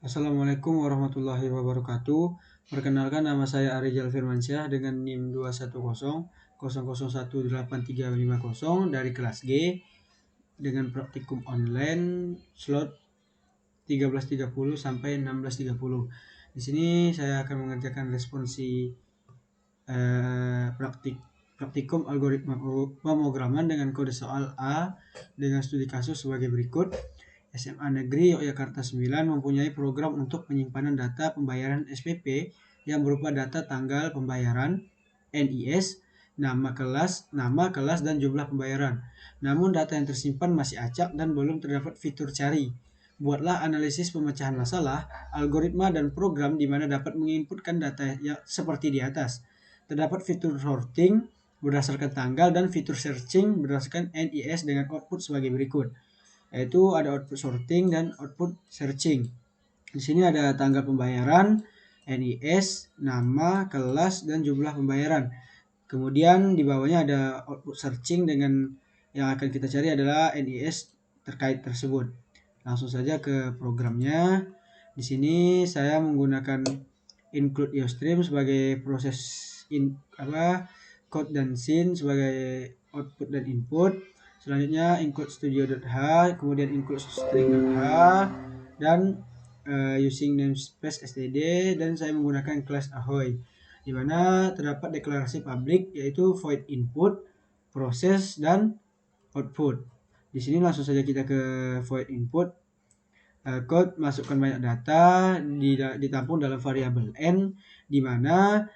Assalamualaikum warahmatullahi wabarakatuh. Perkenalkan, nama saya Arijal Firmansyah dengan NIM 21000018350 dari kelas G dengan praktikum online slot 13.30 sampai 16.30. Di sini saya akan mengerjakan responsi praktikum algoritma pemrograman dengan kode soal A dengan studi kasus sebagai berikut. SMA Negeri Yogyakarta 9 mempunyai program untuk penyimpanan data pembayaran SPP yang berupa data tanggal pembayaran, NIS, nama kelas, dan jumlah pembayaran. Namun data yang tersimpan masih acak dan belum terdapat fitur cari. Buatlah analisis pemecahan masalah, algoritma dan program di mana dapat menginputkan data yang seperti di atas. Terdapat fitur sorting berdasarkan tanggal dan fitur searching berdasarkan NIS dengan output sebagai berikut. Yaitu ada output sorting dan output searching. Di sini ada tanggal pembayaran, NIS, nama, kelas, dan jumlah pembayaran. Kemudian di bawahnya ada output searching dengan yang akan kita cari adalah NIS terkait tersebut. Langsung saja ke programnya. Di sini saya menggunakan include iostream sebagai proses code dan scene sebagai output dan input. Selanjutnya include studio.h, kemudian include string.h, dan using namespace std, dan saya menggunakan class ahoy, di mana terdapat deklarasi publik yaitu void input, proses, dan output. Di sini langsung saja kita ke void input. Code masukkan banyak data ditampung dalam variabel n, di mana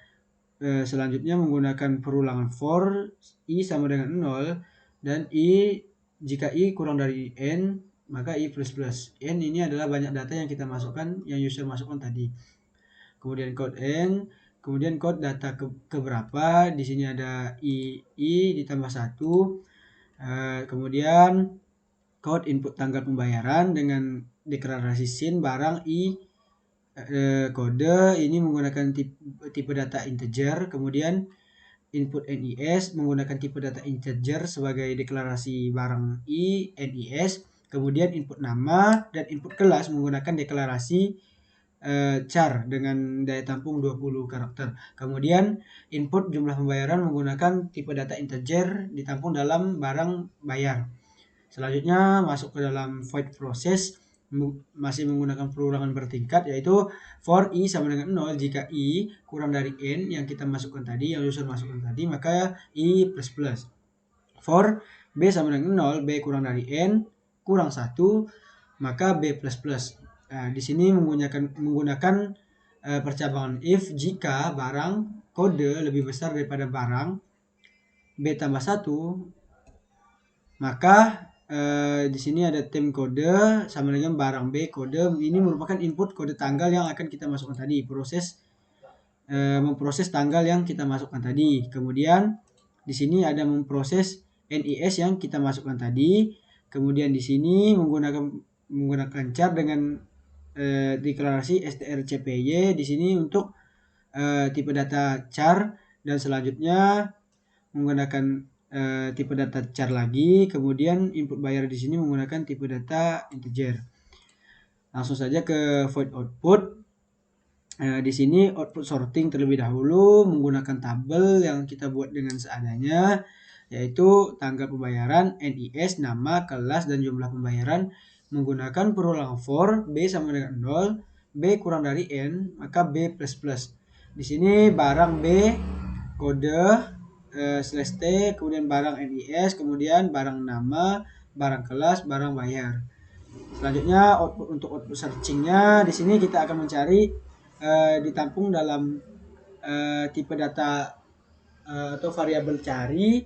selanjutnya menggunakan perulangan for i sama dengan 0 dan i jika i kurang dari n maka i plus plus. N ini adalah banyak data yang kita masukkan, yang user masukkan tadi. Kemudian code n, kemudian code data keberapa, di sini ada i ditambah 1. Kemudian code input tanggal pembayaran dengan deklarasi scene barang i kode ini menggunakan tipe data integer. Kemudian input NIS menggunakan tipe data integer sebagai deklarasi barang i NIS. Kemudian input nama dan input kelas menggunakan deklarasi char dengan daya tampung 20 karakter. Kemudian input jumlah pembayaran menggunakan tipe data integer ditampung dalam barang bayar. Selanjutnya masuk ke dalam void process, masih menggunakan perulangan bertingkat, yaitu for i sama dengan 0 jika i kurang dari n yang kita masukkan tadi, yang user masukkan tadi, maka i plus plus. For b sama dengan 0, b kurang dari n kurang 1, maka b plus plus. Nah, di sini menggunakan percabangan if jika barang kode lebih besar daripada barang b tambah 1, maka di sini ada tem kode sama dengan barang B kode. Ini merupakan input kode tanggal yang akan kita masukkan tadi. Memproses tanggal yang kita masukkan tadi. Kemudian di sini ada memproses NIS yang kita masukkan tadi. Kemudian di sini menggunakan char dengan deklarasi strcpy di sini untuk tipe data char, dan selanjutnya menggunakan tipe data char lagi. Kemudian input bayar di sini menggunakan tipe data integer. Langsung saja ke void output. Di sini output sorting terlebih dahulu menggunakan tabel yang kita buat dengan seadanya, yaitu tanggal pembayaran, NIS, nama, kelas, dan jumlah pembayaran menggunakan perulangan for b sama dengan 0, b kurang dari n, maka b plus plus. Di sini barang b kode slash t, kemudian barang NIS, kemudian barang nama, barang kelas, barang bayar. Selanjutnya untuk output searchingnya, di sini kita akan mencari ditampung dalam tipe data atau variabel cari,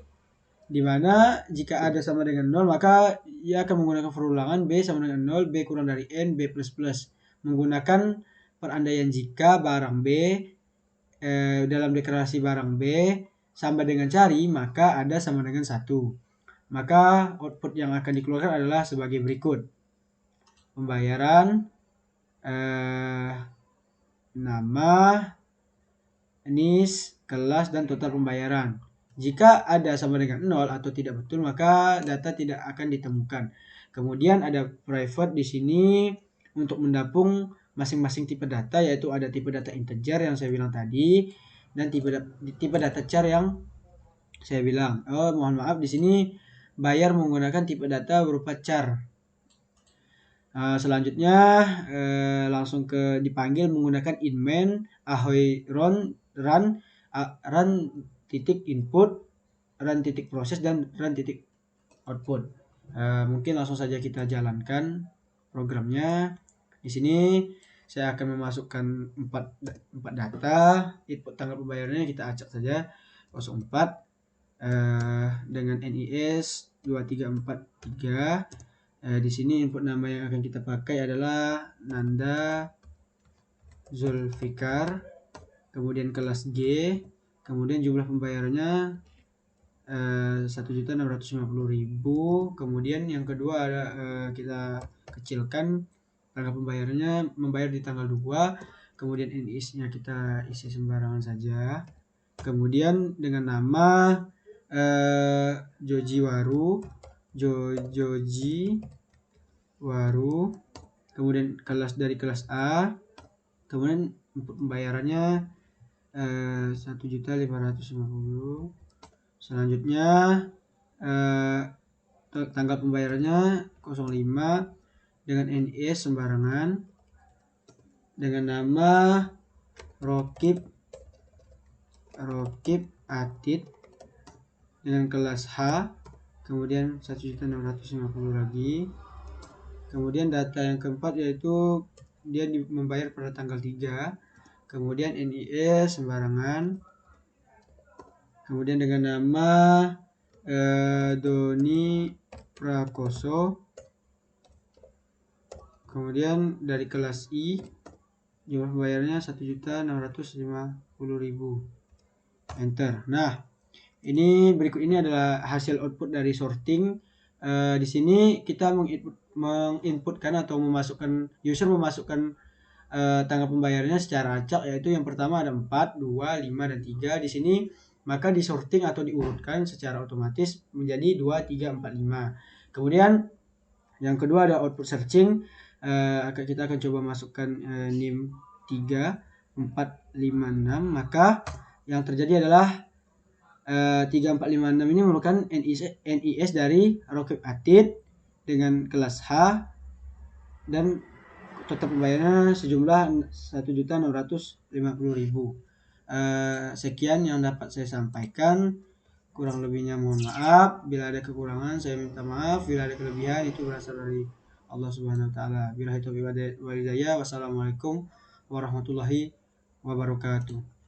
di mana jika ada sama dengan 0 maka ia akan menggunakan perulangan b sama dengan 0, b kurang dari n, b plus plus, menggunakan perandaian jika barang b dalam deklarasi barang b sama dengan cari maka ada sama dengan 1. Maka output yang akan dikeluarkan adalah sebagai berikut. Pembayaran, nama, NIS, kelas, dan total pembayaran. Jika ada sama dengan 0 atau tidak betul maka data tidak akan ditemukan. Kemudian ada private di sini untuk mendampung masing-masing tipe data, yaitu ada tipe data integer yang saya bilang tadi dan tipe data char yang saya bilang. Mohon maaf, di sini bayar menggunakan tipe data berupa char. Selanjutnya langsung dipanggil menggunakan inmain ahoy run titik input, run titik proses, dan run titik output. Mungkin langsung saja kita jalankan programnya. Di sini saya akan memasukkan 4 data. Input tanggal pembayarannya kita acak saja 04 dengan NIS 2343. Di sini input nama yang akan kita pakai adalah Nanda Zulfikar, kemudian kelas G, kemudian jumlah pembayarannya 1.650.000. Kemudian yang kedua ada kita kecilkan tanggal pembayarannya, membayar di tanggal 2. Kemudian NIS-nya kita isi sembarangan saja. Kemudian dengan nama Joji Waru, kemudian dari kelas A, kemudian pembayarannya 1.550.000. Selanjutnya tanggal pembayarannya 05 dengan NIS sembarangan, dengan nama Rokib Atit dengan kelas H, kemudian 1.650.000 lagi. Kemudian data yang keempat yaitu dia membayar pada tanggal 3, kemudian NIS sembarangan, kemudian dengan nama Doni Prakoso, kemudian dari kelas I jumlah pembayarannya 1.650.000. Enter. Nah, berikut ini adalah hasil output dari sorting. Di sini kita menginputkan atau user memasukkan tanggal pembayarannya secara acak, yaitu yang pertama ada 4, 2, 5, dan 3 di sini. Maka disorting atau diurutkan secara otomatis menjadi 2, 3, 4, 5. Kemudian yang kedua ada output searching. Kita akan coba masukkan NIM 3, 4, 5, 6. Maka yang terjadi adalah 3, 4, 5, 6 ini merupakan NIS dari Rokib Atit dengan kelas H, dan total pembayarannya sejumlah 1.650.000. Sekian yang dapat saya sampaikan. Kurang lebihnya mohon maaf. Bila ada kekurangan saya minta maaf. Bila ada kelebihan itu berasal dari Allah Subhanahu wa taala. Billahi taufiq wal hidayah. Wassalamualaikum warahmatullahi wabarakatuh.